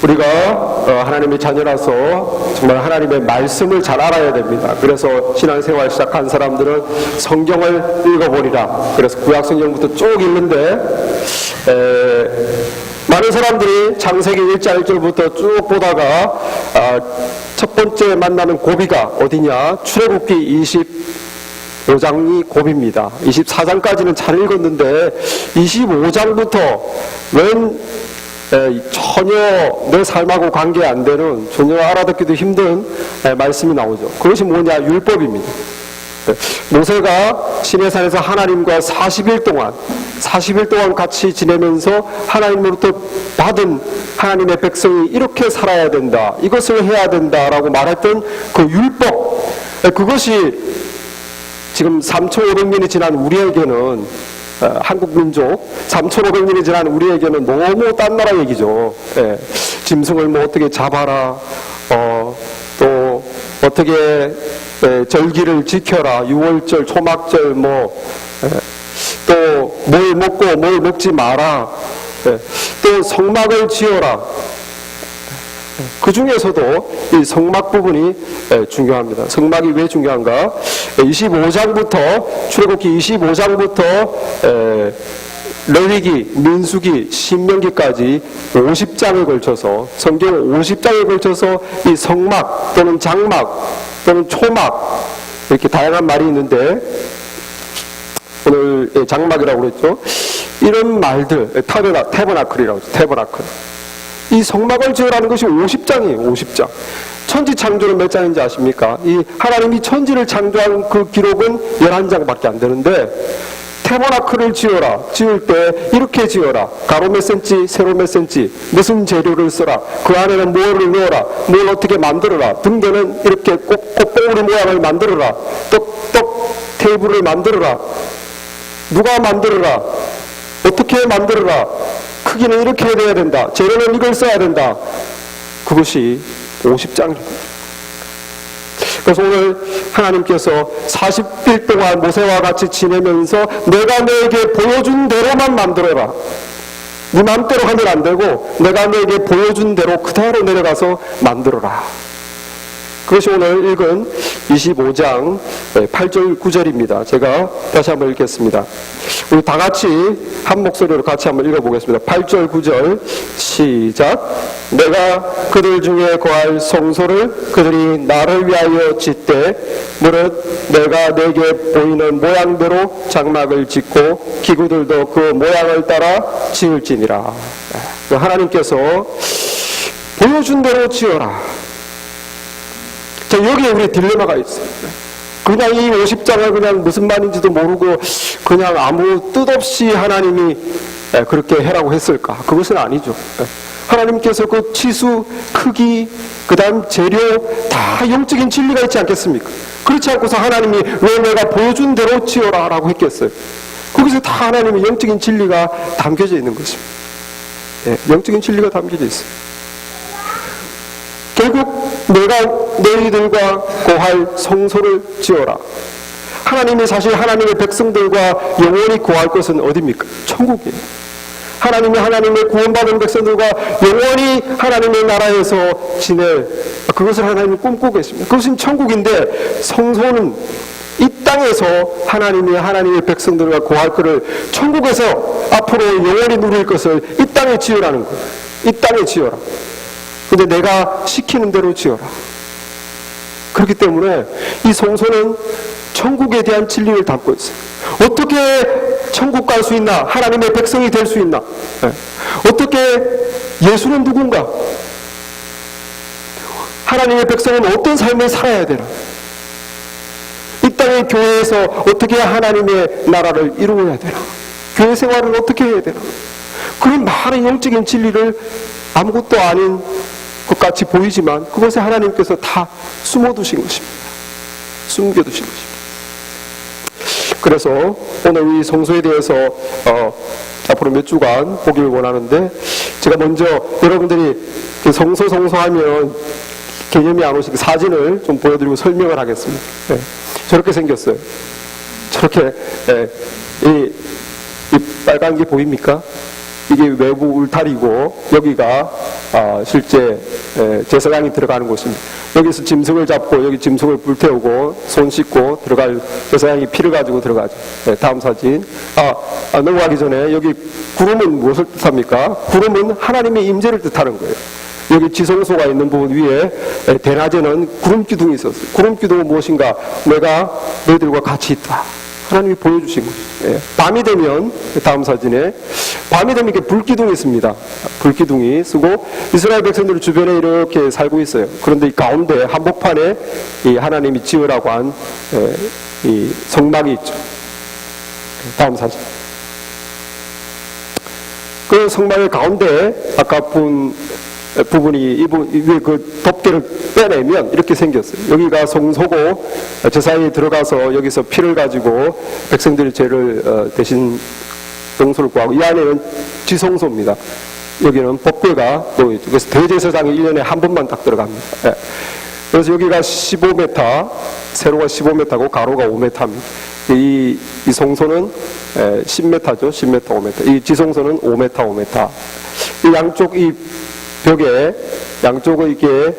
우리가 하나님의 자녀라서 정말 하나님의 말씀을 잘 알아야 됩니다. 그래서 신앙생활 시작한 사람들은 성경을 읽어보리라. 그래서 구약성경부터 쭉 읽는데 많은 사람들이 창세기 1장 1절부터 쭉 보다가 첫 번째 만나는 고비가 어디냐? 출애굽기 25장이 고비입니다. 24장까지는 잘 읽었는데 25장부터 웬 전혀 내 삶하고 관계 안 되는, 전혀 알아듣기도 힘든 말씀이 나오죠. 그것이 뭐냐? 율법입니다. 모세가 시내산에서 하나님과 40일 동안 같이 지내면서 하나님으로부터 받은 하나님의 백성이 이렇게 살아야 된다, 이것을 해야 된다라고 말했던 그 율법, 그것이 지금 3,500년이 지난 우리에게는, 한국 민족 3,500년이 지난 우리에게는 너무 딴 나라 얘기죠. 짐승을 뭐 어떻게 잡아라, 또 어떻게 절기를 지켜라, 유월절, 초막절, 또 뭘 먹고 뭘 먹지 마라, 또 성막을 지어라. 그 중에서도 이 성막 부분이 중요합니다. 성막이 왜 중요한가? 25장부터, 출애굽기 25장부터 레위기, 민수기, 신명기까지 50장에 걸쳐서, 성경 50장에 걸쳐서 이 성막 또는 장막 또는 초막, 이렇게 다양한 말이 있는데 오늘 장막이라고 그랬죠. 이런 말들, 태버나클이라고 하죠. 태버나클. 이 성막을 지으라는 것이 50장이에요. 50장. 천지 창조는 몇 장인지 아십니까? 이 하나님이 천지를 창조한 그 기록은 11장밖에 안 되는데, 태버나클을 지을 때 이렇게 지어라. 가로 몇 센치, 세로 몇 센치, 무슨 재료를 써라, 그 안에는 뭐를 넣어라, 뭘 어떻게 만들어라, 등대는 이렇게 꽃봉오리 모양을 만들어라, 떡 테이블을 만들어라, 누가 만들어라, 어떻게 만들어라, 크기는 이렇게 돼야 된다, 재료는 이걸 써야 된다. 그것이 50장입니다. 그래서 오늘 하나님께서 40일 동안 모세와 같이 지내면서 내가 너에게 보여준 대로만 만들어라. 네 마음대로 하면 안 되고 내가 너에게 보여준 대로 그대로 내려가서 만들어라. 그것이 오늘 읽은 25장 8절 9절입니다. 제가 다시 한번 읽겠습니다. 우리 다 같이 한 목소리로 같이 한번 읽어보겠습니다. 8절 9절 시작. 내가 그들 중에 거할 성소를 그들이 나를 위하여 짓되 무릇 내가 내게 보이는 모양대로 장막을 짓고 기구들도 그 모양을 따라 지을지니라. 하나님께서 보여준 대로 지어라. 자, 여기에 우리 딜레마가 있어요. 그냥 이 50장을 그냥 무슨 말인지도 모르고 그냥 아무 뜻 없이 하나님이 그렇게 해라고 했을까? 그것은 아니죠. 하나님께서 그 치수, 크기, 그 다음 재료 다 영적인 진리가 있지 않겠습니까? 그렇지 않고서 하나님이 왜 내가 보여준 대로 지어라 라고 했겠어요? 거기서 다 하나님의 영적인 진리가 담겨져 있는 것입니다. 영적인 진리가 담겨져 있어요. 결국 내가 너희들과 거할 성소를 지어라. 하나님이 사실 하나님의 백성들과 영원히 거할 것은 어디입니까? 천국이에요. 하나님이 하나님의 구원받은 백성들과 영원히 하나님의 나라에서 지낼, 그것을 하나님이 꿈꾸고 계십니다. 그것은 천국인데, 성소는 이 땅에서 하나님의 백성들과 거할 것을 천국에서 앞으로 영원히 누릴 것을 이 땅에 지으라는 거예요. 이 땅에 지어라. 근데 내가 시키는 대로 지어라. 그렇기 때문에 이 성소는 천국에 대한 진리를 담고 있어요. 어떻게 천국 갈 수 있나? 하나님의 백성이 될 수 있나? 어떻게 예수는 누군가? 하나님의 백성은 어떤 삶을 살아야 되나? 이 땅의 교회에서 어떻게 하나님의 나라를 이루어야 되나? 교회 생활을 어떻게 해야 되나? 그런 많은 영적인 진리를 아무것도 아닌 것 같이 보이지만 그것에 하나님께서 다 숨어두신 것입니다. 숨겨두신 것입니다. 그래서 오늘 이 성소에 대해서 앞으로 몇 주간 보기를 원하는데, 제가 먼저 여러분들이 성소하면 개념이 안 오시고 사진을 좀 보여드리고 설명을 하겠습니다. 저렇게 생겼어요. 저렇게 이 빨간 게 보입니까? 이 이게 외부 울타리고 여기가 실제 제사장이 들어가는 곳입니다. 여기서 짐승을 잡고 여기 짐승을 불태우고 손 씻고 들어갈 제사장이 피를 가지고 들어가죠. 다음 사진. 넘어가기 전에 여기 구름은 무엇을 뜻합니까? 구름은 하나님의 임재를 뜻하는 거예요. 여기 지성소가 있는 부분 위에 대낮에는 구름기둥이 있었어요. 구름기둥은 무엇인가? 내가 너희들과 같이 있다. 하나님이 보여주신 거예요. 밤이 되면, 다음 사진에, 밤이 되면 이렇게 불기둥이 있습니다. 불기둥이 쓰고, 이스라엘 백성들 주변에 이렇게 살고 있어요. 그런데 이 가운데 한복판에 이 하나님이 지으라고 한 이 성막이 있죠. 다음 사진. 그 성막의 가운데, 아까 본 부분이 위에 그 덮개를 빼내면 이렇게 생겼어요. 여기가 성소고 제사장이 들어가서 여기서 피를 가지고 백성들의 죄를 대신 용서를 구하고, 이 안에는 지성소입니다. 여기는 법궤가 또 있죠. 그래서 대제사장이 1년에 한 번만 딱 들어갑니다. 그래서 여기가 15m, 세로가 15m고 가로가 5m입니다. 이 성소는 10m죠. 10m, 5m. 이 지성소는 5m, 5m. 이 양쪽 이 벽에 양쪽은 이게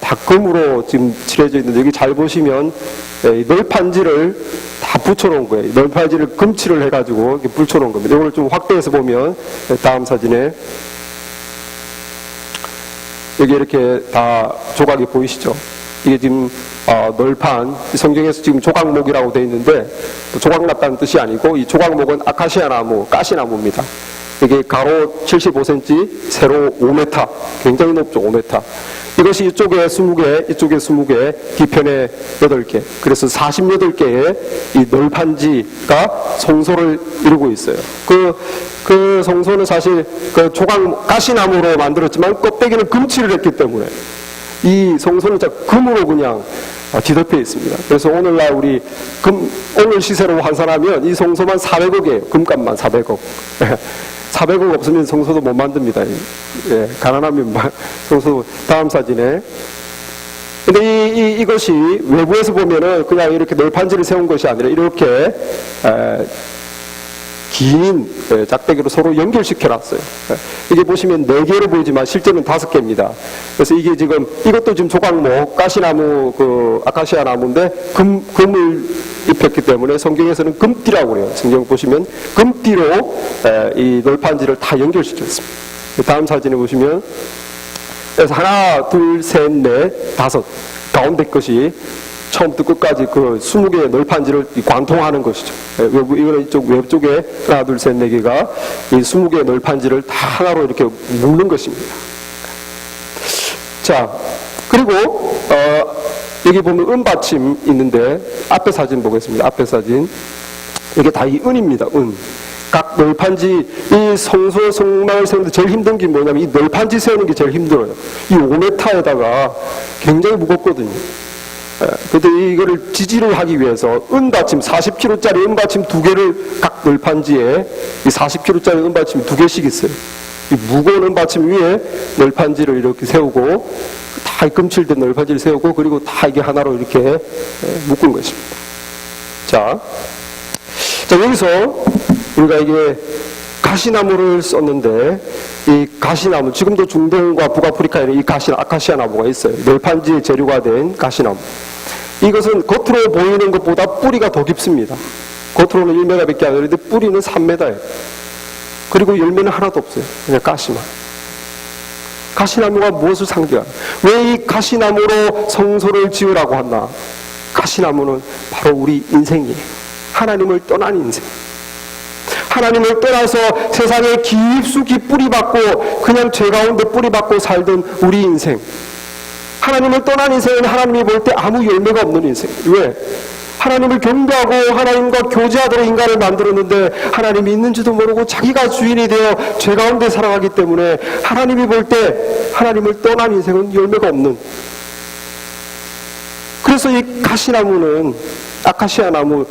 다 금으로 지금 칠해져 있는데, 여기 잘 보시면 널판지를 다 붙여놓은 거예요. 널판지를 금칠을 해가지고 이렇게 붙여놓은 겁니다. 이걸 좀 확대해서 보면 다음 사진에 여기 이렇게 다 조각이 보이시죠? 이게 지금 널판, 성경에서 지금 조각목이라고 되어 있는데 조각 났다는 뜻이 아니고, 이 조각목은 아카시아 나무, 가시나무입니다. 이게 가로 75cm, 세로 5m, 굉장히 높죠. 5m. 이것이 이쪽에 20개, 이쪽에 20개, 뒤편에 8개. 그래서 48개의 이 널판지가 성소를 이루고 있어요. 그 성소는 사실 그 조각 가시나무로 만들었지만 껍데기는 금칠을 했기 때문에 이 성소는 진짜 금으로 그냥 뒤덮여 있습니다. 그래서 오늘날 우리 오늘 시세로 환산하면 이 성소만 400억이에요. 금값만 400억. 400억 없으면 성소도 못 만듭니다. 가난하면 성소. 다음 사진에. 근데 이것이 외부에서 보면은 그냥 이렇게 널판지를 세운 것이 아니라 이렇게 긴 짝대기로 서로 연결시켜 놨어요. 이게 보시면 4개로 보이지만 실제는 5개입니다. 그래서 이게 지금, 이것도 지금 조각목, 가시나무, 아카시아 나무인데 금을 입혔기 때문에 성경에서는 금띠라고 그래요. 성경 보시면 금띠로 이 널판지를 다 연결시켰습니다. 다음 사진에 보시면, 그래서 하나, 둘, 셋, 넷, 5. 가운데 것이 처음부터 끝까지 그 20개의 널판지를 관통하는 것이죠. 이거는 이쪽 외쪽에 하나, 둘, 셋, 4개가 이 20개의 널판지를 다 하나로 이렇게 묶는 것입니다. 자, 그리고 여기 보면 은받침 있는데, 앞에 사진 보겠습니다. 앞에 사진. 이게 다 이 은입니다. 은. 각 널판지, 이 성소 성막을 세우는데 제일 힘든 게 뭐냐면 이 널판지 세우는 게 제일 힘들어요. 이 5m에다가 굉장히 무겁거든요. 근데 이거를 지지를 하기 위해서 은받침 40kg짜리 은받침 2개를 각 널판지에, 이 40kg짜리 은받침이 2개씩 있어요. 이 무거운 은받침 위에 널판지를 이렇게 세우고, 다 금칠된 널판지를 세우고, 그리고 다 이게 하나로 이렇게 묶은 것입니다. 자, 여기서 우리가 이게 가시나무를 썼는데, 이 가시나무, 지금도 중동과 북아프리카에는 이 아카시아 나무가 있어요. 널판지의 재료가 된 가시나무. 이것은 겉으로 보이는 것보다 뿌리가 더 깊습니다. 겉으로는 1m밖에 안 되는데 뿌리는 3m예요. 그리고 열매는 하나도 없어요. 그냥 가시만. 가시나무가 무엇을 상징하나? 왜 이 가시나무로 성소를 지으라고 하나? 가시나무는 바로 우리 인생이에요. 하나님을 떠난 인생. 하나님을 떠나서 세상에 깊숙이 뿌리박고 그냥 죄 가운데 뿌리박고 살던 우리 인생. 하나님을 떠난 인생은 하나님이 볼 때 아무 열매가 없는 인생. 왜? 하나님을 경배하고 하나님과 교제하도록 인간을 만들었는데 하나님이 있는지도 모르고 자기가 주인이 되어 죄 가운데 살아가기 때문에 하나님이 볼 때 하나님을 떠난 인생은 열매가 없는. 그래서 이 가시나무는, 아카시아 나무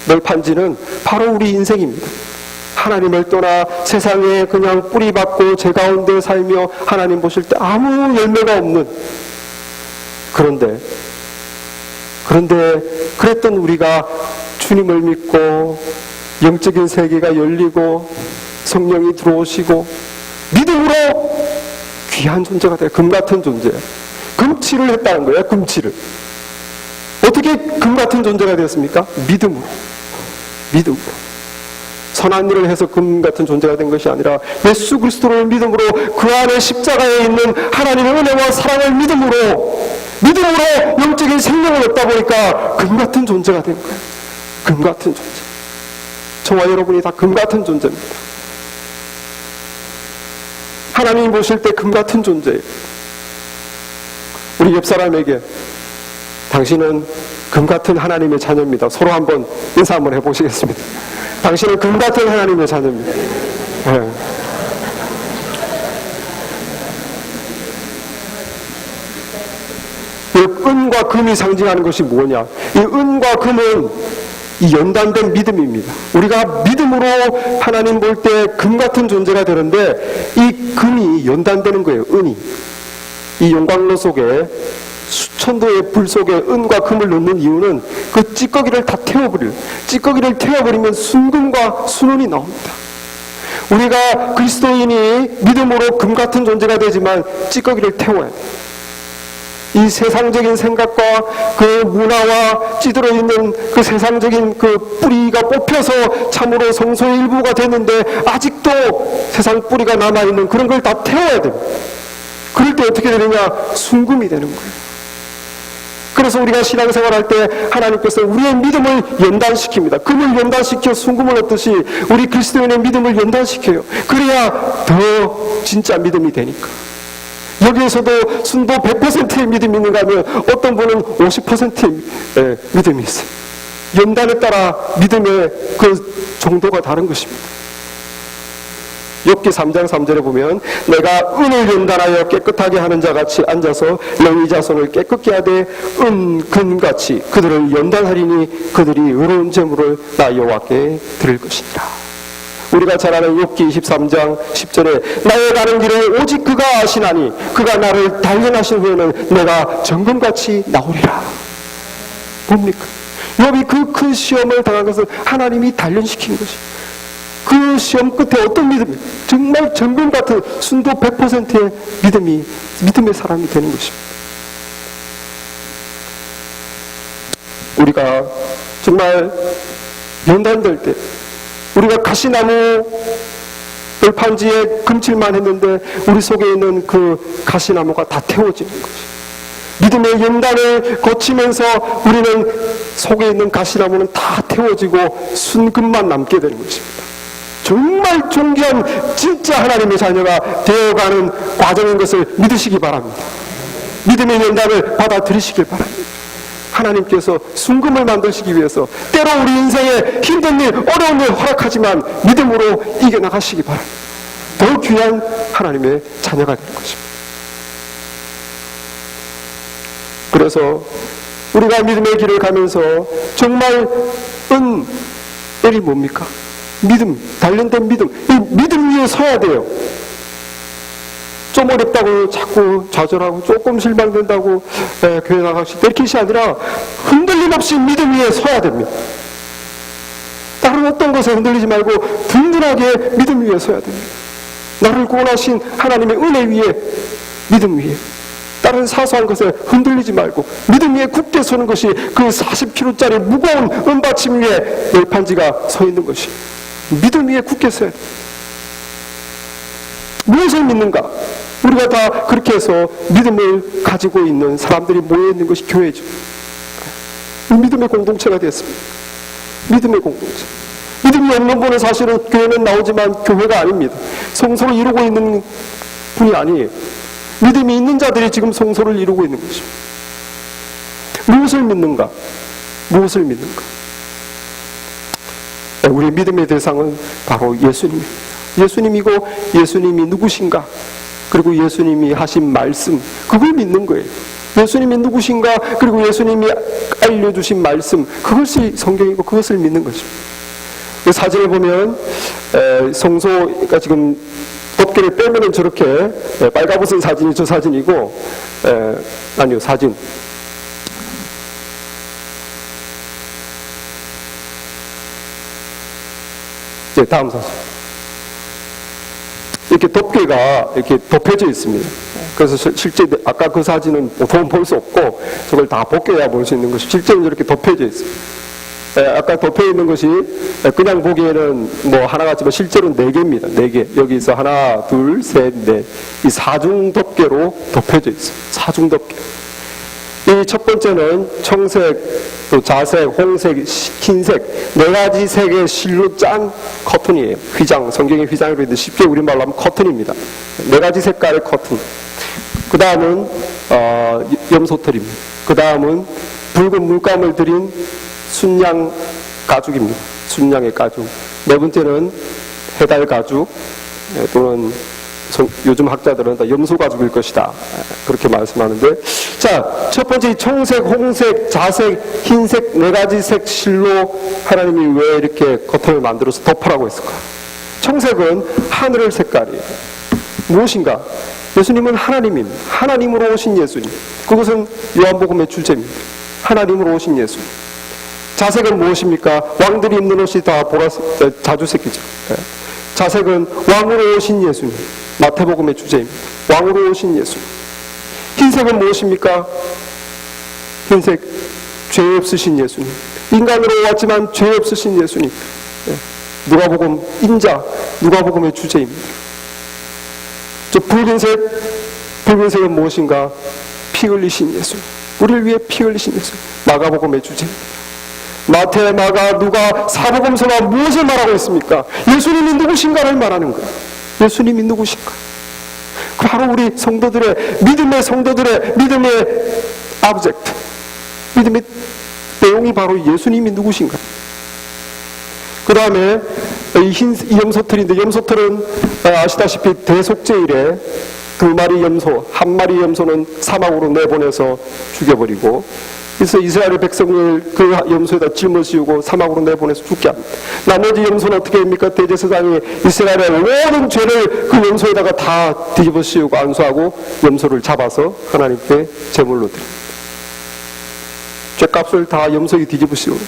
널판지는 바로 우리 인생입니다. 하나님을 떠나 세상에 그냥 뿌리박고 죄 가운데 살며 하나님 보실 때 아무 열매가 없는. 그런데 그랬던 우리가 주님을 믿고 영적인 세계가 열리고 성령이 들어오시고 믿음으로 귀한 존재가 돼요. 금 같은 존재. 금치를 했다는 거예요. 금치를. 어떻게 금 같은 존재가 되었습니까? 믿음으로. 믿음으로. 선한 일을 해서 금 같은 존재가 된 것이 아니라 예수 그리스도를 믿음으로 그 안에 십자가에 있는 하나님의 은혜와 사랑을 믿음으로 영적인 생명을 얻다 보니까 금 같은 존재가 된 거예요. 금 같은 존재. 저와 여러분이 다 금 같은 존재입니다. 하나님이 보실 때 금 같은 존재예요. 우리 옆 사람에게 당신은 금 같은 하나님의 자녀입니다. 서로 한번 인사 한번 해보시겠습니다. 당신은 금 같은 하나님의 자녀입니다. 네. 이 은과 금이 상징하는 것이 뭐냐? 이 은과 금은 이 연단된 믿음입니다. 우리가 믿음으로 하나님 볼 때 금 같은 존재가 되는데 이 금이 연단되는 거예요. 은이. 이 용광로 속에 수천도의 불 속에 은과 금을 넣는 이유는 그 찌꺼기를 다 찌꺼기를 태워버리면 순금과 순은이 나옵니다. 우리가 그리스도인이 믿음으로 금 같은 존재가 되지만 찌꺼기를 태워야 돼요. 이 세상적인 생각과 그 문화와 찌들어 있는 그 세상적인 그 뿌리가 뽑혀서 참으로 성소의 일부가 됐는데 아직도 세상 뿌리가 남아있는 그런 걸 다 태워야 됩니다. 그럴 때 어떻게 되느냐? 순금이 되는 거예요. 그래서 우리가 신앙생활할 때 하나님께서 우리의 믿음을 연단시킵니다. 금을 연단시켜 순금을 얻듯이 우리 그리스도인의 믿음을 연단시켜요. 그래야 더 진짜 믿음이 되니까. 여기에서도 순도 100%의 믿음이 있는가 하면 어떤 분은 50%의 믿음이 있어요. 연단에 따라 믿음의 그 정도가 다른 것입니다. 욥기 3장 3절에 보면 내가 은을 연단하여 깨끗하게 하는 자같이 앉아서 레위 자손을 깨끗게 하되 금같이 그들을 연단하리니 그들이 의로운 제물을 나 여호와께 드릴 것이니라. 우리가 잘 아는 욥기 23장 10절에 나의 가는 길을 오직 그가 아시나니 그가 나를 단련하신 후에는 내가 정금같이 나오리라. 뭡니까? 욥이 그 큰 시험을 당한 것은 하나님이 단련시킨 것이. 그 시험 끝에 어떤 믿음이 정말 정금 같은 순도 100%의 믿음의 사람이 되는 것입니다. 우리가 정말 연단될 때 우리가 가시나무 돌판지에 금칠만 했는데 우리 속에 있는 그 가시나무가 다 태워지는 것이. 믿음의 연단을 거치면서 우리는 속에 있는 가시나무는 다 태워지고 순금만 남게 되는 것입니다. 정말 존귀한 진짜 하나님의 자녀가 되어가는 과정인 것을 믿으시기 바랍니다. 믿음의 연단을 받아들이시길 바랍니다. 하나님께서 순금을 만드시기 위해서 때로 우리 인생에 힘든 일, 어려운 일 허락하지만 믿음으로 이겨나가시기 바랍니다. 더 귀한 하나님의 자녀가 되는 것입니다. 그래서 우리가 믿음의 길을 가면서 정말 은이 뭡니까? 믿음, 단련된 믿음. 이 믿음 위에 서야 돼요. 좀 어렵다고 자꾸 좌절하고 조금 실망된다고 교회 나가시 될 것이 아니라 흔들림 없이 믿음 위에 서야 됩니다. 다른 어떤 것에 흔들리지 말고 든든하게 믿음 위에 서야 됩니다. 나를 구원하신 하나님의 은혜 위에, 믿음 위에. 다른 사소한 것에 흔들리지 말고 믿음 위에 굳게 서는 것이 그 40kg짜리 무거운 은받침 위에 널판지가 서 있는 것이. 믿음 위에 굳게 서야 됩니다. 무엇을 믿는가? 우리가 다 그렇게 해서 믿음을 가지고 있는 사람들이 모여있는 것이 교회죠. 믿음의 공동체가 되었습니다. 믿음의 공동체. 믿음이 없는 분은 사실은 교회는 나오지만 교회가 아닙니다. 성소를 이루고 있는 분이 아니에요. 믿음이 있는 자들이 지금 성소를 이루고 있는 것입니다. 무엇을 믿는가? 무엇을 믿는가? 우리 믿음의 대상은 바로 예수님입니다. 예수님이고 예수님이 누구신가? 그리고 예수님이 하신 말씀, 그걸 믿는 거예요. 예수님이 누구신가? 그리고 예수님이 알려주신 말씀, 그것이 성경이고 그것을 믿는 것입니다. 그 사진을 보면 성소가 지금 덮개를 빼면은 저렇게 빨가벗은 사진이 저 사진이고 아니요 사진 이제 다음 사진 이렇게 덮개가 이렇게 덮여져 있습니다. 그래서 실제 아까 그 사진은 보통 볼 수 없고 저걸 다 벗겨야 볼 수 있는 것이 실제로 이렇게 덮여져 있습니다. 아까 덮여 있는 것이 그냥 보기에는 뭐 하나 같지만 실제로는 4개입니다. 4개. 여기서 하나, 둘, 셋, 넷. 이 사중 덮개로 덮여져 있어요. 사중 덮개. 이 첫 번째는 청색, 또 자색, 홍색, 흰색 4가지 색의 실로 짠 커튼이에요. 휘장, 성경의 휘장이라고 했는데 쉽게 우리말로 하면 커튼입니다. 4가지 색깔의 커튼. 그 다음은 염소털입니다. 그 다음은 붉은 물감을 들인 순양 가죽입니다. 순양의 가죽. 4번째는 해달 가죽 또는 요즘 학자들은 다 염소 가죽일 것이다. 그렇게 말씀하는데, 자, 첫 번째 청색, 홍색, 자색, 흰색 4가지 색 실로 하나님이 왜 이렇게 커튼을 만들어서 덮으라고 했을까? 청색은 하늘 색깔이에요. 무엇인가? 예수님은 하나님입니다. 하나님으로 오신 예수님. 그것은 요한복음의 주제입니다. 하나님으로 오신 예수님. 자색은 무엇입니까? 왕들이 입는 옷이 다 보라색, 자주색이죠. 자색은 왕으로 오신 예수님. 마태복음의 주제입니다. 왕으로 오신 예수님. 흰색은 무엇입니까? 흰색, 죄 없으신 예수님. 인간으로 왔지만 죄 없으신 예수님. 누가복음 인자, 누가복음의 주제입니다. 저 붉은색은 무엇인가? 피 흘리신 예수님. 우리를 위해 피 흘리신 예수님. 마가복음의 주제입니다. 마태, 마가, 누가, 사복음서가 무엇을 말하고 있습니까? 예수님이 누구신가를 말하는 거예요. 예수님이 누구신가? 바로 우리 성도들의 믿음의 아브젝트, 믿음의 내용이 바로 예수님이 누구신가? 그 다음에 이 염소털인데, 염소털은 아시다시피 대속죄일에 2마리 염소, 1마리 염소는 사막으로 내보내서 죽여버리고, 그래서 이스라엘 백성을 그 염소에다 짊어지우고 사막으로 내보내서 죽게 합니다. 나머지 염소는 어떻게 합니까? 대제사장이 이스라엘의 모든 죄를 그 염소에다가 다 뒤집어 씌우고 안수하고 염소를 잡아서 하나님께 제물로 드립니다. 죄값을 다 염소에 뒤집어 씌우는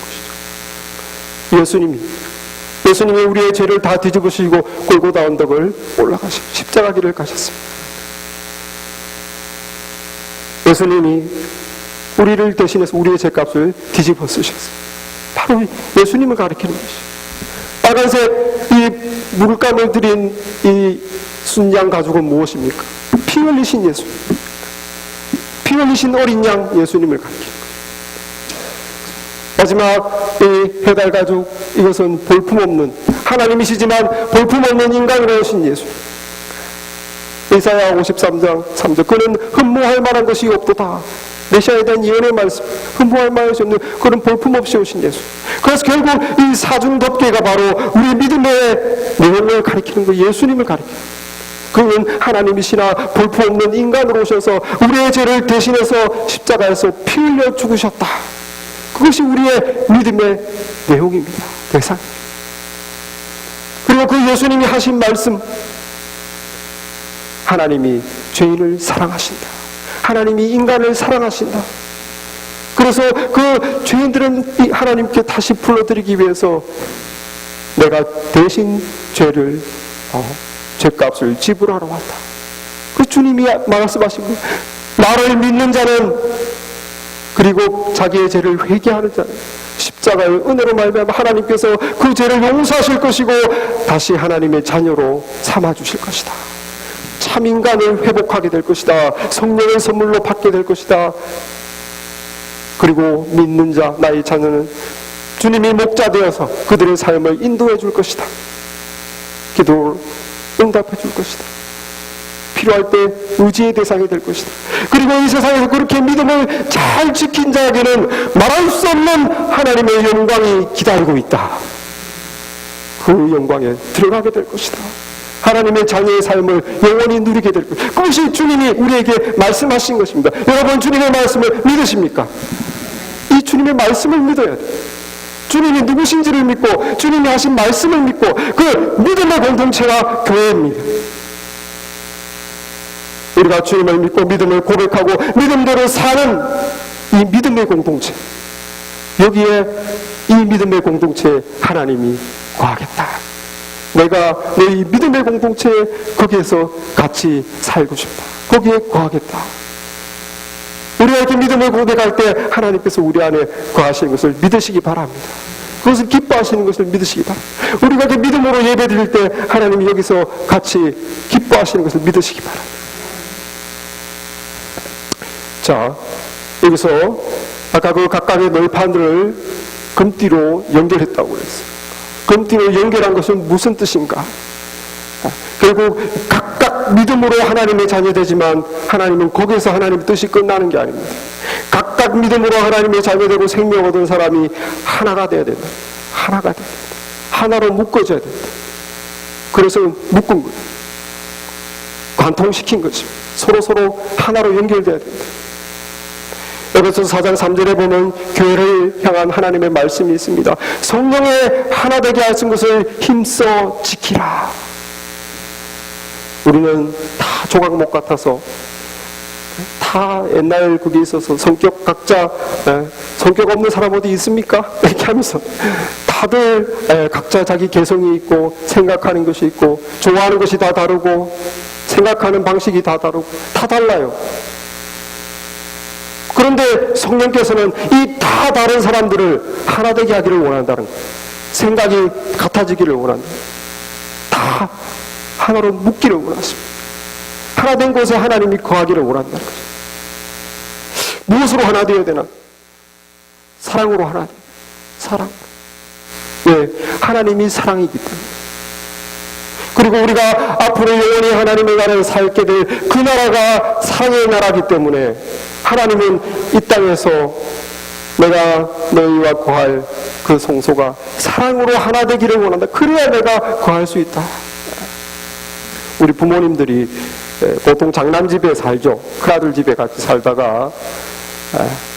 것이죠. 예수님이 우리의 죄를 다 뒤집어 씌우고 골고다 언덕을 올라가시고 십자가 길을 가셨습니다. 예수님이 우리를 대신해서 우리의 죄값을 뒤집어 쓰셨어요. 바로 예수님을 가리키는 것이죠. 빨간색 이 물감을 들인 이 순양 가죽은 무엇입니까? 피 흘리신 예수님. 피 흘리신 어린 양 예수님을 가리키는 거예요. 마지막 이 해달 가죽, 이것은 볼품없는, 하나님이시지만 볼품없는 인간으로 오신 예수. 이사야 53장 3절, 그는 흠모할 만한 것이 없도다. 메시아에 대한 예언의 말씀, 흠모할 만한 것이 없는 그런 볼품없이 오신 예수. 그래서 결국 이 사중 덮개가 바로 우리 믿음의 내용을 가리키는 거예요. 예수님을 가리키는 거예요. 그는 하나님이시나 볼품없는 인간으로 오셔서 우리의 죄를 대신해서 십자가에서 피 흘려 죽으셨다. 그것이 우리의 믿음의 내용입니다. 대상. 그리고 그 예수님이 하신 말씀, 하나님이 죄인을 사랑하신다. 하나님이 인간을 사랑하신다. 그래서 그 죄인들은 하나님께 다시 불러드리기 위해서 내가 대신 죄값을 지불하러 왔다. 그 주님이 말씀하신 거, 나를 믿는 자는, 그리고 자기의 죄를 회개하는 자는 십자가의 은혜로 말미암아 하나님께서 그 죄를 용서하실 것이고 다시 하나님의 자녀로 삼아주실 것이다. 참 인간을 회복하게 될 것이다. 성령의 선물로 받게 될 것이다. 그리고 믿는 자, 나의 자녀는 주님이 목자 되어서 그들의 삶을 인도해 줄 것이다. 기도를 응답해 줄 것이다. 필요할 때 의지의 대상이 될 것이다. 그리고 이 세상에서 그렇게 믿음을 잘 지킨 자에게는 말할 수 없는 하나님의 영광이 기다리고 있다. 그 영광에 들어가게 될 것이다. 하나님의 자녀의 삶을 영원히 누리게 될 것이다. 그것이 주님이 우리에게 말씀하신 것입니다. 여러분, 주님의 말씀을 믿으십니까? 이 주님의 말씀을 믿어야 돼요. 주님이 누구신지를 믿고 주님이 하신 말씀을 믿고 그 믿음의 공동체가 교회입니다. 우리가 주님을 믿고 믿음을 고백하고 믿음대로 사는 이 믿음의 공동체, 여기에 이 믿음의 공동체에 하나님이 거하겠다. 내가 너희 믿음의 공동체 거기에서 같이 살고 싶다. 거기에 거하겠다. 우리가 이렇게 믿음을 고백할 때 하나님께서 우리 안에 거하시는 것을 믿으시기 바랍니다. 그것을 기뻐하시는 것을 믿으시기 바랍니다. 우리가 이렇게 믿음으로 예배 드릴 때 하나님이 여기서 같이 기뻐하시는 것을 믿으시기 바랍니다. 자, 여기서 아까 그 각각의 널판들을 금띠로 연결했다고 그랬어요. 금띠로 연결한 것은 무슨 뜻인가? 결국 각각 믿음으로 하나님의 자녀되지만 하나님은 거기서 하나님의 뜻이 끝나는 게 아닙니다. 각각 믿음으로 하나님의 자녀되고 생명 얻은 사람이 하나가 돼야 된다. 하나가 돼야 된다. 하나로 묶어져야 된다. 그래서 묶은 거예요. 관통시킨 거죠. 서로 하나로 연결돼야 된다. 에베소서 4장 3절에 보면 교회를 향한 하나님의 말씀이 있습니다. 성령의 하나 되게 하신 것을 힘써 지키라. 우리는 다 조각목 같아서 다 옛날 그게 있어서 성격 각자 성격 없는 사람 어디 있습니까? 이렇게 하면서 다들 각자 자기 개성이 있고 생각하는 것이 있고 좋아하는 것이 다 다르고 생각하는 방식이 다 다르고 다 달라요. 그런데 성령께서는 이 다 다른 사람들을 하나 되게 하기를 원한다는 거예요. 생각이 같아지기를 원한다. 다 하나로 묶기를 원하십니다. 하나 된 곳에 하나님이 거하기를 원한다는 거죠. 무엇으로 하나 되어야 되나? 사랑으로 하나 돼요. 사랑. 왜? 하나님이 사랑이기 때문에. 그리고 우리가 앞으로 영원히 하나님의 나라에 살게 될 그 나라가 사랑의 나라이기 때문에 하나님은 이 땅에서 내가 너희와 거할 그 성소가 사랑으로 하나 되기를 원한다. 그래야 내가 거할 수 있다. 우리 부모님들이 보통 장남집에 살죠. 큰아들 집에 같이 살다가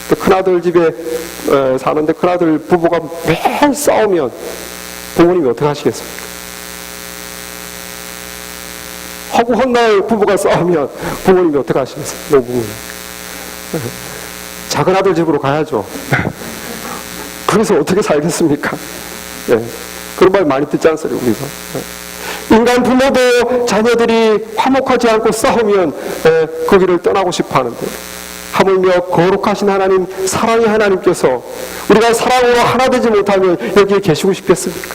또 큰아들 집에 사는데 큰아들 부부가 매일 싸우면 부모님이 어떻게 하시겠습니까? 하고 헛날 부부가 싸우면 부모님이 어떻게 하시겠습니까? 부모님. 작은 아들 집으로 가야죠. 그래서 어떻게 살겠습니까? 그런 말 많이 듣지 않습니까? 우리가. 인간 부모도 자녀들이 화목하지 않고 싸우면 거기를 떠나고 싶어 하는데 하물며 거룩하신 하나님, 사랑의 하나님께서 우리가 사랑으로 하나 되지 못하면 여기에 계시고 싶겠습니까?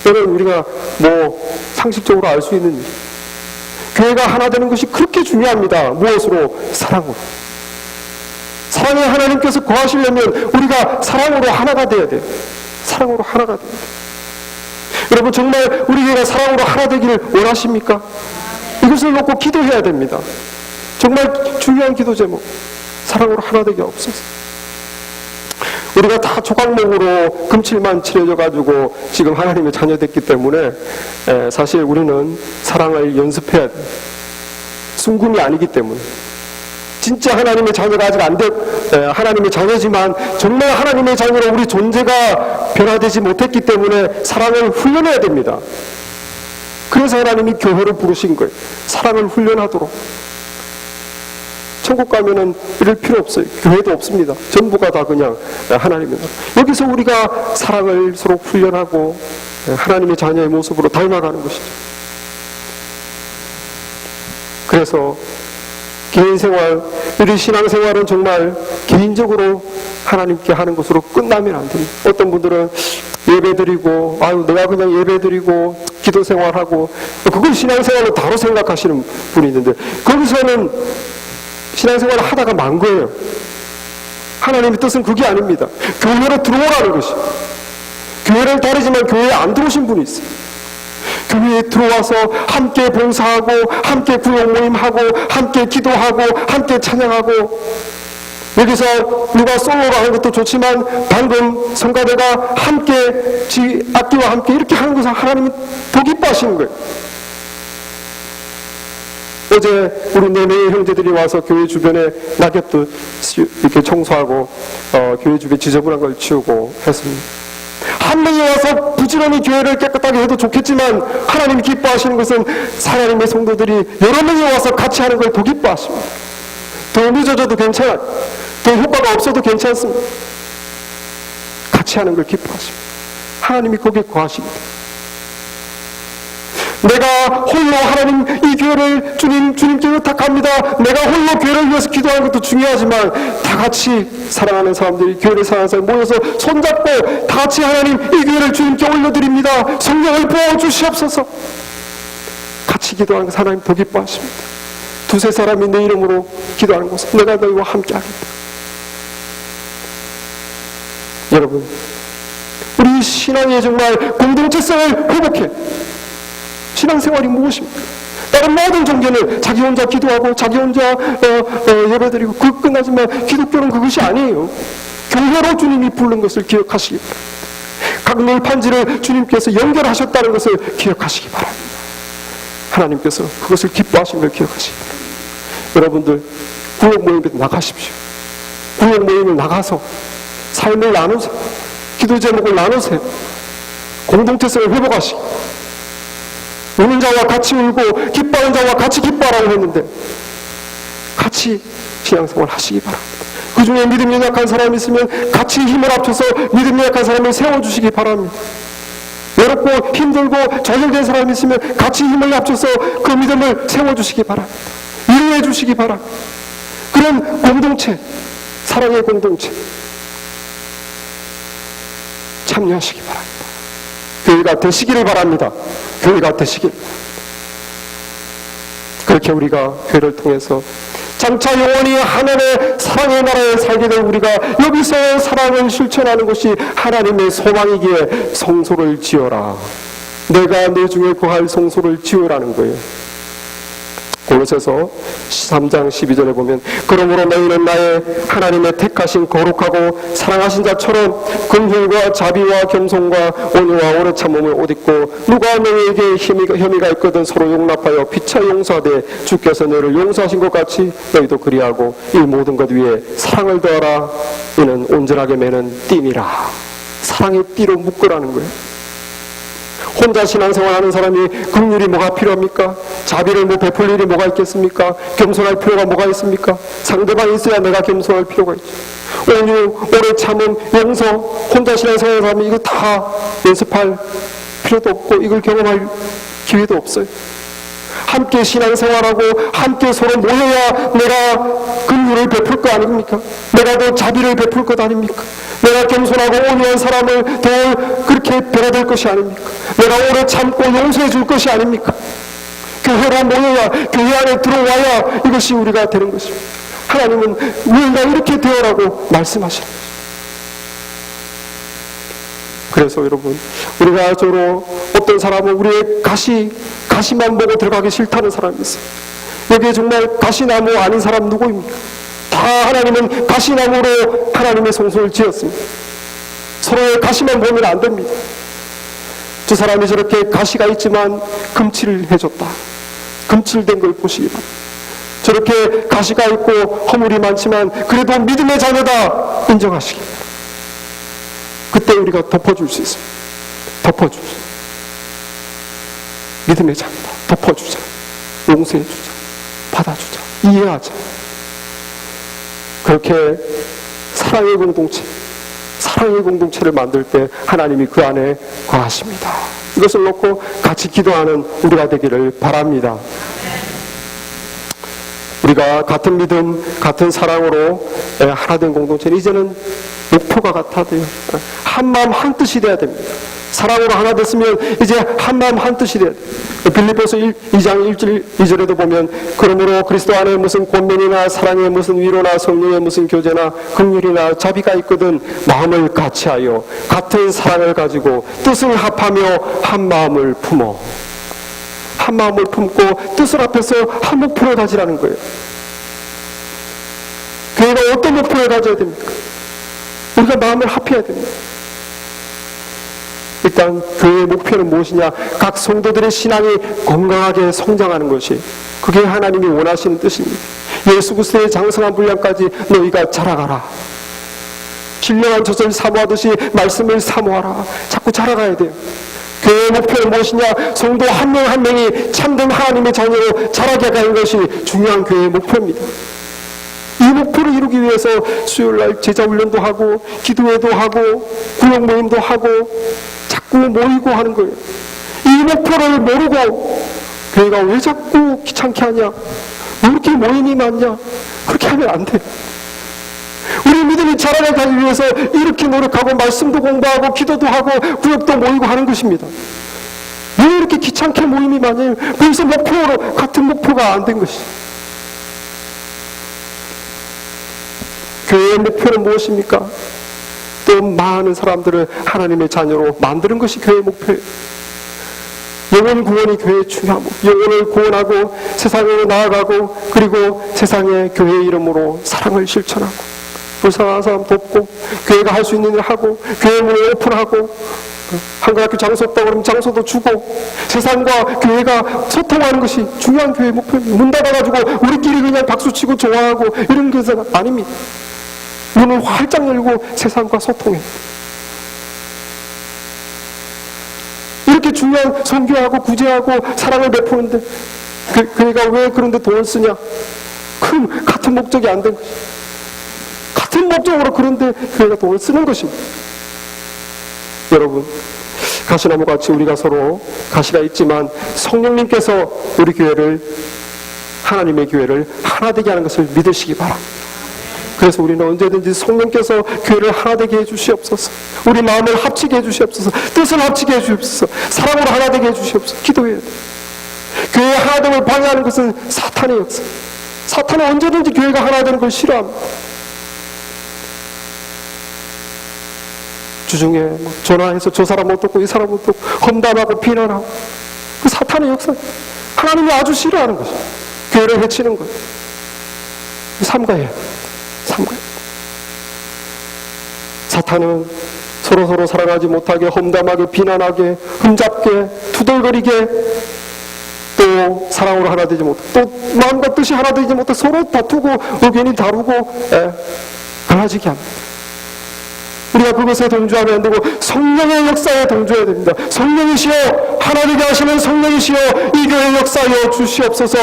이건 우리가 상식적으로 알 수 있는 일. 교회가 하나 되는 것이 그렇게 중요합니다. 무엇으로? 사랑으로. 사랑의 하나님께서 거하시려면 우리가 사랑으로 하나가 돼야 돼요. 사랑으로 하나가 돼야 돼요. 여러분 정말 우리 교회가 사랑으로 하나 되기를 원하십니까? 이것을 놓고 기도해야 됩니다. 정말 중요한 기도 제목. 사랑으로 하나 되게 없어서. 우리가 다 조각목으로 금칠만 칠해져가지고 지금 하나님의 자녀 됐기 때문에 사실 우리는 사랑을 연습해야 돼요. 순금이 아니기 때문에. 진짜 하나님의 자녀가 아직 안 돼, 하나님의 자녀지만 정말 하나님의 자녀로 우리 존재가 변화되지 못했기 때문에 사랑을 훈련해야 됩니다. 그래서 하나님이 교회를 부르신 거예요. 사랑을 훈련하도록. 천국 가면은 이럴 필요 없어요. 교회도 없습니다. 전부가 다 그냥 하나님의 나라. 여기서 우리가 사랑을 서로 훈련하고 하나님의 자녀의 모습으로 닮아가는 것이죠. 그래서 개인생활, 우리 신앙생활은 정말 개인적으로 하나님께 하는 것으로 끝나면 안 됩니다. 어떤 분들은 예배드리고 내가 그냥 예배드리고 기도생활하고 그걸 신앙생활로 다로 생각하시는 분이 있는데 거기서는 신앙생활을 하다가 만 거예요. 하나님의 뜻은 그게 아닙니다. 교회로 들어오라는 것이. 교회를 다니지만 교회에 안 들어오신 분이 있어요. 교회에 들어와서 함께 봉사하고 함께 구역 모임하고 함께 기도하고 함께 찬양하고 여기서 누가 솔로로 하는 것도 좋지만 방금 성가대가 함께 악기와 함께 이렇게 하는 것을 하나님이 더 기뻐하시는 거예요. 어제 우리 4명의 형제들이 와서 교회 주변에 낙엽도 이렇게 청소하고 교회 주변에 지저분한 걸 치우고 했습니다. 한 명이 와서 부지런히 교회를 깨끗하게 해도 좋겠지만 하나님이 기뻐하시는 것은 하나님의 성도들이 여러 명이 와서 같이 하는 걸 더 기뻐하십니다. 더 늦어져도 괜찮아요. 더 효과가 없어도 괜찮습니다. 같이 하는 걸 기뻐하십니다. 하나님이 거기에 거하십니다. 내가 홀로 하나님 이 교회를 주님께 의탁합니다. 내가 홀로 교회를 위해서 기도하는 것도 중요하지만 다 같이 사랑하는 사람들이, 교회를 사랑하는 사람들이 모여서 손잡고 다 같이 하나님 이 교회를 주님께 올려드립니다. 성령을 부어주시옵소서. 같이 기도하는 것 하나님 더 기뻐하십니다. 두세 사람이 내 이름으로 기도하는 곳에 내가 너희와 함께 하겠다. 여러분, 우리 신앙의 정말 공동체성을 회복해. 신앙생활이 무엇입니까? 다른 모든 종교는 자기 혼자 기도하고 자기 혼자 예배드리고 그거 끝나지만 기독교는 그것이 아니에요. 교회로 주님이 부른 것을 기억하시기 바랍니다. 각 널판지를 주님께서 연결하셨다는 것을 기억하시기 바랍니다. 하나님께서 그것을 기뻐하신 걸 기억하시기 바랍니다. 여러분들 구역 모임에 나가십시오. 구역 모임에 나가서 삶을 나누세요. 기도 제목을 나누세요. 공동체성을 회복하시고 우는 자와 같이 울고 기뻐하는 자와 같이 기뻐하라고 했는데 같이 신앙생활 하시기 바랍니다. 그 중에 믿음이 약한 사람이 있으면 같이 힘을 합쳐서 믿음이 약한 사람을 세워주시기 바랍니다. 외롭고 힘들고 좌절된 사람이 있으면 같이 힘을 합쳐서 그 믿음을 세워주시기 바랍니다. 위로해 주시기 바랍니다. 그런 공동체, 사랑의 공동체 참여하시기 바랍니다. 교회가 되시기를 바랍니다. 교회가 되시길 바랍니다. 그렇게 우리가 교회를 통해서 장차 영원히 하나님의 사랑의 나라에 살게 될 우리가 여기서 사랑을 실천하는 것이 하나님의 소망이기에 성소를 지어라. 내가 내 중에 거할 성소를 지으라는 거예요. 골로새서 3장 12절에 보면 그러므로 너희는 나의 하나님의 택하신 거룩하고 사랑하신 자처럼 긍휼과 자비와 겸손과 온유와 오래 참음을 옷 입고 누가 너희에게 혐의가 있거든 서로 용납하여 피차 용서하되 주께서 너희를 용서하신 것 같이 너희도 그리하고 이 모든 것 위에 사랑을 더하라. 이는 온전하게 매는 띠니라. 사랑의 띠로 묶으라는 거예요. 혼자 신앙생활하는 사람이 긍휼이 뭐가 필요합니까? 자비를 베풀 일이 뭐가 있겠습니까? 겸손할 필요가 뭐가 있습니까? 상대방이 있어야 내가 겸손할 필요가 있죠. 온유, 오래 참음, 용서, 혼자 신앙생활하는 사람이 이거 다 연습할 필요도 없고 이걸 경험할 기회도 없어요. 함께 신앙생활하고 함께 서로 모여야 내가 긍휼을 베풀 거 아닙니까? 내가 더 자비를 베풀 것 아닙니까? 내가 겸손하고 온유한 사람을 더 그렇게 변화될 것이 아닙니까? 내가 오래 참고 용서해 줄 것이 아닙니까? 교회로 모여야, 교회 안에 들어와야 이것이 우리가 되는 것입니다. 하나님은 우리가 이렇게 되어라고 말씀하시는 것입니다. 그래서 여러분, 우리가 저로 어떤 사람은 우리의 가시만 보고 들어가기 싫다는 사람이 있어요. 여기에 정말 가시나무 아닌 사람 누구입니까? 다 하나님은 가시나무로 하나님의 성소를 지었습니다. 서로의 가시만 보면 안 됩니다. 저 사람이 저렇게 가시가 있지만 금칠을 해줬다. 금칠된 걸 보시기 바랍니다. 저렇게 가시가 있고 허물이 많지만 그래도 믿음의 자녀다 인정하시기 바랍니다. 그때 우리가 덮어줄 수 있습니다. 덮어주자. 믿음의 자녀다. 덮어주자. 용서해주자. 받아주자. 이해하자. 그렇게 사랑의 공동체를 만들 때 하나님이 그 안에 거하십니다. 이것을 놓고 같이 기도하는 우리가 되기를 바랍니다. 우리가 같은 믿음, 같은 사랑으로 하나 된 공동체는 이제는 목표가 같아야 돼요. 한 마음 한 뜻이 돼야 됩니다. 사랑으로 하나 됐으면 이제 한 마음 한 뜻이 돼야 돼요. 빌립보서 2장 1절에도 보면 그러므로 그리스도 안에 무슨 권면이나 사랑에 무슨 위로나 성령에 무슨 교제나 긍휼이나 자비가 있거든 마음을 같이하여 같은 사랑을 가지고 뜻을 합하며 한 마음을 품어. 한 마음을 품고 뜻을 합해서 한 목표를 가지라는 거예요. 교회가 어떤 목표를 가져야 됩니까? 우리가 마음을 합해야 됩니다. 일단 교회의 목표는 무엇이냐? 각 성도들의 신앙이 건강하게 성장하는 것이 그게 하나님이 원하시는 뜻입니다. 예수 그리스도의 장성한 분량까지 너희가 자라가라. 신령한 젖을 사모하듯이 말씀을 사모하라. 자꾸 자라가야 돼요. 교회의 목표는 무엇이냐? 성도 한 명 한 명이 참된 하나님의 자녀로 자라게 가는 것이 중요한 교회의 목표입니다. 이 목표를 이루기 위해서 수요일날 제자훈련도 하고 기도회도 하고 구역 모임도 하고 자꾸 모이고 하는 거예요. 이 목표를 모르고 교회가 왜 자꾸 귀찮게 하냐? 왜 이렇게 모임이 많냐? 그렇게 하면 안 돼요. 우리 믿음이 자라나가기 위해서 이렇게 노력하고 말씀도 공부하고 기도도 하고 구역도 모이고 하는 것입니다. 왜 이렇게 귀찮게 모임이 많아요? 그래서 목표로 같은 목표가 안 된 것이죠. 교회의 목표는 무엇입니까? 또 많은 사람들을 하나님의 자녀로 만드는 것이 교회의 목표예요. 영혼 구원이 교회의 중요하고, 영혼을 구원하고 세상으로 나아가고, 그리고 세상에 교회의 이름으로 사랑을 실천하고, 불쌍한 사람 돕고, 교회가 할 수 있는 일을 하고, 교회 문을 오픈하고, 한국학교 장소 없다고 그러면 장소도 주고, 세상과 교회가 소통하는 것이 중요한 교회의 목표입니다. 문 닫아가지고 우리끼리 그냥 박수치고 좋아하고 이런 것은 아닙니다. 문을 활짝 열고 세상과 소통해. 이렇게 중요한 선교하고 구제하고 사랑을 베푸는데 그러니까 왜 그런데 돈을 쓰냐? 그럼 같은 목적이 안 된 것이죠. 같은 목적으로 그런데 교회가 돈을 쓰는 것입니다. 여러분, 가시나무 같이 우리가 서로 가시가 있지만 성령님께서 우리 교회를, 하나님의 교회를 하나 되게 하는 것을 믿으시기 바랍니다. 그래서 우리는 언제든지 성령께서 교회를 하나 되게 해주시옵소서. 우리 마음을 합치게 해주시옵소서. 뜻을 합치게 해주시옵소서. 사랑으로 하나 되게 해주시옵소서. 기도해야 돼요. 교회의 하나됨을 방해하는 것은 사탄의 역사. 사탄은 언제든지 교회가 하나 되는 걸 싫어합니다. 주중에 전화해서 저 사람 어떻고 이 사람 어떻고 험담하고 비난하고, 그 사탄의 역사. 하나님이 아주 싫어하는 거죠. 교회를 해치는 거예요. 삼가해요. 사탄은 서로 사랑하지 못하게, 험담하게, 비난하게, 흠잡게, 투덜거리게, 또 사랑으로 하나 되지 못하고, 또 마음과 뜻이 하나 되지 못하고 서로 다투고 의견이 다르고 갈라지게 합니다. 우리가 그것에 동조하면 안 되고 성령의 역사에 동조해야 됩니다. 성령이시여, 하나 되게 하시는 성령이시여, 이 교회의 역사여 주시옵소서.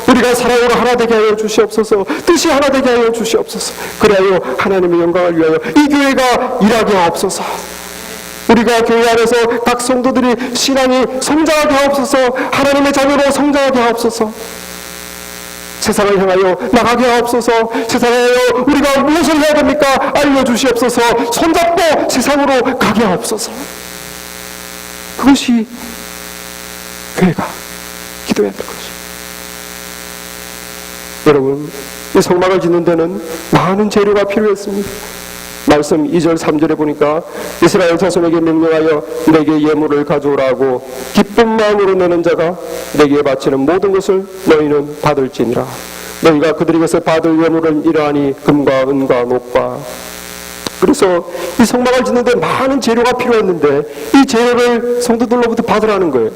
우리가 사랑으로 하나 되게 하여 주시옵소서. 뜻이 하나 되게 하여 주시옵소서. 그래야 하나님의 영광을 위하여 이 교회가 일하게 하옵소서. 우리가 교회 안에서 각 성도들이 신앙이 성장하게 하옵소서. 하나님의 자녀로 성장하게 하옵소서. 세상을 향하여 나가게 하옵소서. 세상에 우리가 무엇을 해야 됩니까? 알려주시옵소서. 손잡고 세상으로 가게 하옵소서. 그것이 교회가 기도해야 될 것입니다. 여러분, 이 성막을 짓는 데는 많은 재료가 필요했습니다. 말씀 2절 3절에 보니까 이스라엘 자손에게 명령하여 내게 예물을 가져오라고 기쁜 마음으로 내는 자가 내게 바치는 모든 것을 너희는 받을지니라. 너희가 그들에게서 받을 예물은 이러하니 금과 은과 녹과. 그래서 이 성막을 짓는데 많은 재료가 필요했는데 이 재료를 성도들로부터 받으라는 거예요.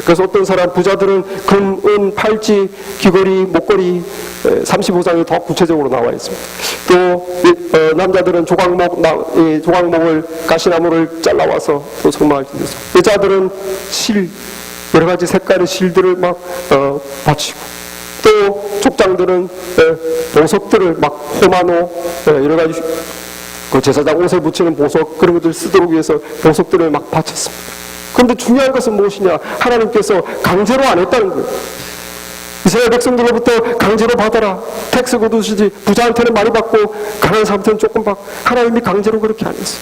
그래서 어떤 사람, 부자들은 금, 은, 팔찌, 귀걸이, 목걸이 35장이 더 구체적으로 나와 있습니다. 또 남자들은 조각목을, 가시나무를 잘라와서 또 성막을 짓습니다. 여자들은 실, 여러 가지 색깔의 실들을 막 바치고, 또 족장들은 보석들을 막 호마노, 여러 가지 그 제사장 옷에 붙이는 보석, 그런 것들 쓰도록 위해서 보석들을 막 바쳤습니다. 그런데 중요한 것은 무엇이냐? 하나님께서 강제로 안 했다는 거예요. 이스라엘 백성들로부터 강제로 받아라. 텍스 거두시지. 부자한테는 많이 받고 가난한 사람한테는 조금 받고. 하나님이 강제로 그렇게 안 했어요.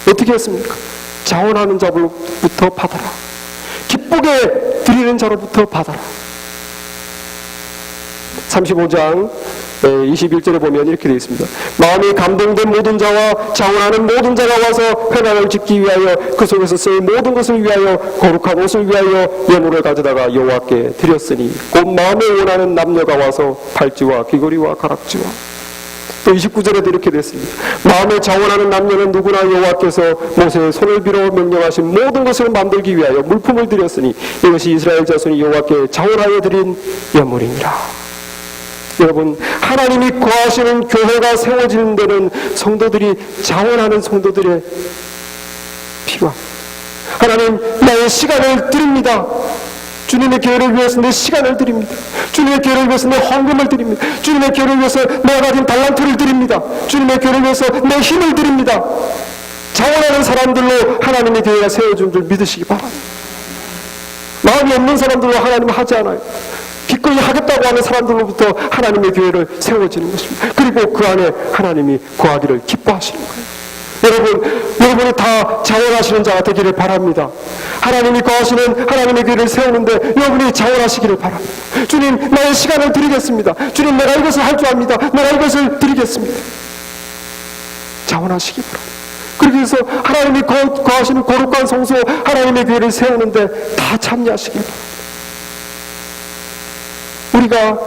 어떻게 했습니까? 자원하는 자로부터 받아라. 기쁘게 드리는 자로부터 받아라. 35장 21절에 보면 이렇게 되어 있습니다. 마음이 감동된 모든 자와 자원하는 모든 자가 와서 회당을 짓기 위하여 그 속에서 쓰일 모든 것을 위하여 거룩한 옷을 위하여 예물을 가져다가 여호와께 드렸으니 곧 마음에 원하는 남녀가 와서 팔찌와 귀걸이와 가락지와. 또 29절에도 이렇게 됐습니다. 마음에 자원하는 남녀는 누구나 여호와께서 모세의 손을 빌어 명령하신 모든 것을 만들기 위하여 물품을 드렸으니 이것이 이스라엘 자손이 여호와께 자원하여 드린 예물이니라. 여러분, 하나님이 거하시는 교회가 세워지는 데는 성도들이 자원하는 성도들의 필요합니다. 하나님, 나의 시간을 드립니다. 주님의 교회를 위해서 내 시간을 드립니다. 주님의 교회를 위해서 내 헌금을 드립니다. 주님의 교회를 위해서 내가 가진 달란트를 드립니다. 주님의 교회를 위해서 내 힘을 드립니다. 자원하는 사람들로 하나님의 교회가 세워진 줄 믿으시기 바랍니다. 마음이 없는 사람들로 하나님은 하지 않아요. 기꺼이 하겠다고 하는 사람들로부터 하나님의 교회를 세워지는 것입니다. 그리고 그 안에 하나님이 거하기를 기뻐하시는 거예요. 여러분이 다 자원하시는 자가 되기를 바랍니다. 하나님이 거하시는 하나님의 교회를 세우는데 여러분이 자원하시기를 바랍니다. 주님, 나의 시간을 드리겠습니다. 주님, 내가 이것을 할 줄 압니다. 내가 이것을 드리겠습니다. 자원하시기 바랍니다. 그렇게 해서 하나님이 거하시는 거룩한 성소 하나님의 교회를 세우는데 다 참여하시길 바랍니다. 우리가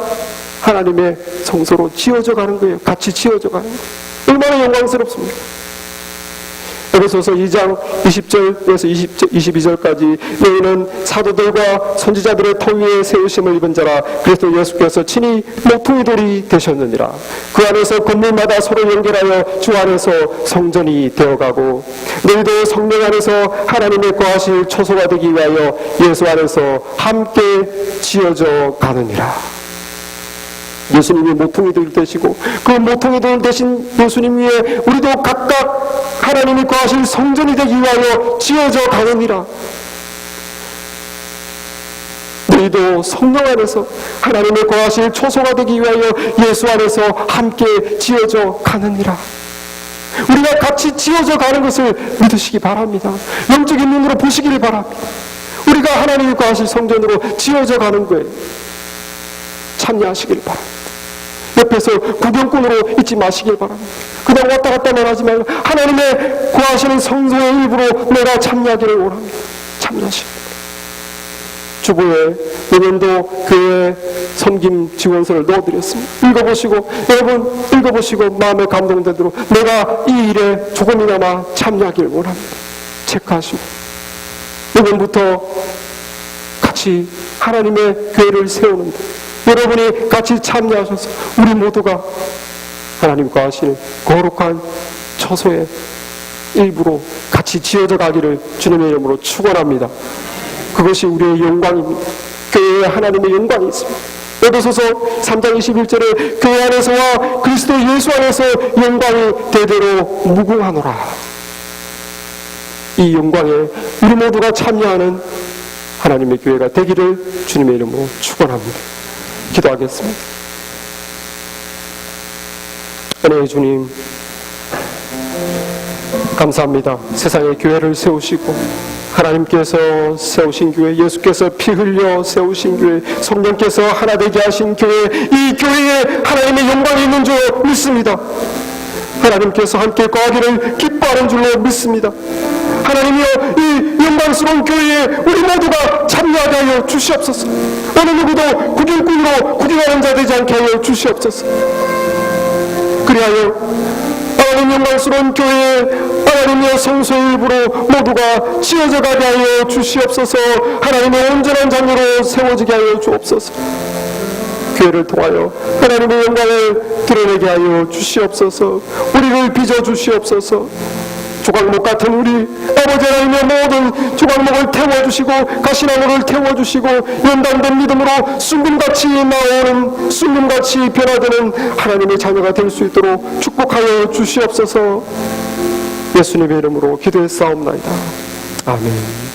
하나님의 성소로 지어져 가는 거예요. 같이 지어져 가는 거예요. 얼마나 영광스럽습니까? 에베소서 2장 20절에서 22절까지 너희는 사도들과 선지자들의 통 위에 세우심을 입은 자라 그리스도 예수께서 친히 모퉁이 돌이 되셨느니라. 그 안에서 건물마다 서로 연결하여 주 안에서 성전이 되어가고 너희도 성령 안에서 하나님의 거하실 초소가 되기 위하여 예수 안에서 함께 지어져 가느니라. 예수님이 모퉁이들 되시고 그 모퉁이들 되신 예수님 위에 우리도 각각 하나님이 거하실 성전이 되기 위하여 지어져 가느니라. 너희도 성령 안에서 하나님의 거하실 초소가 되기 위하여 예수 안에서 함께 지어져 가느니라. 우리가 같이 지어져 가는 것을 믿으시기 바랍니다. 영적인 눈으로 보시기를 바랍니다. 우리가 하나님이 거하실 성전으로 지어져 가는 거예요. 참여하시길 바랍니다. 옆에서 구경꾼으로 있지 마시길 바랍니다. 그냥 왔다 갔다만 하지 말고 하나님의 거하시는 성소의 일부로 내가 참여하기를 원합니다. 참여하시길 바랍니다. 주보에 내년도 교회 섬김 지원서를 넣어드렸습니다. 읽어보시고 여러분 읽어보시고 마음에 감동된 대로 내가 이 일에 조금이나마 참여하기를 원합니다. 체크하시고 내년부터 같이 하나님의 교회를 세우는데 여러분이 같이 참여하셔서 우리 모두가 하나님과 하시는 거룩한 처소의 일부로 같이 지어져 가기를 주님의 이름으로 축원합니다. 그것이 우리의 영광입니다. 교회에 하나님의 영광이 있습니다. 에베소서 3장 21절에 교회 안에서와 그리스도 예수 안에서 영광이 대대로 무궁하노라. 이 영광에 우리 모두가 참여하는 하나님의 교회가 되기를 주님의 이름으로 축원합니다. 기도하겠습니다. 은혜의 주님, 감사합니다. 세상에 교회를 세우시고 하나님께서 세우신 교회, 예수께서 피 흘려 세우신 교회, 성령께서 하나 되게 하신 교회, 이 교회에 하나님의 영광이 있는 줄 믿습니다. 하나님께서 함께 거하기를 기뻐하는 줄로 믿습니다. 하나님이여, 이 영광스러운 교회에 우리 모두가 참여하게 하여 주시옵소서. 어느 누구도 구경꾼으로 구경하는 자 되지 않게 하여 주시옵소서. 그리하여 하나님 영광스러운 교회에 하나님의 성소의 일부로 모두가 지어져 가게 하여 주시옵소서. 하나님의 온전한 장로로 세워지게 하여 주옵소서. 교회를 통하여 하나님의 영광을 드러내게 하여 주시옵소서. 우리를 빚어 주시옵소서. 조각목 같은 우리 아버지 하나님의 모든 조각목을 태워주시고 가시나무를 태워주시고 연단된 믿음으로 순금같이 나오는 순금같이 변화되는 하나님의 자녀가 될 수 있도록 축복하여 주시옵소서. 예수님의 이름으로 기도했사옵나이다. 아멘.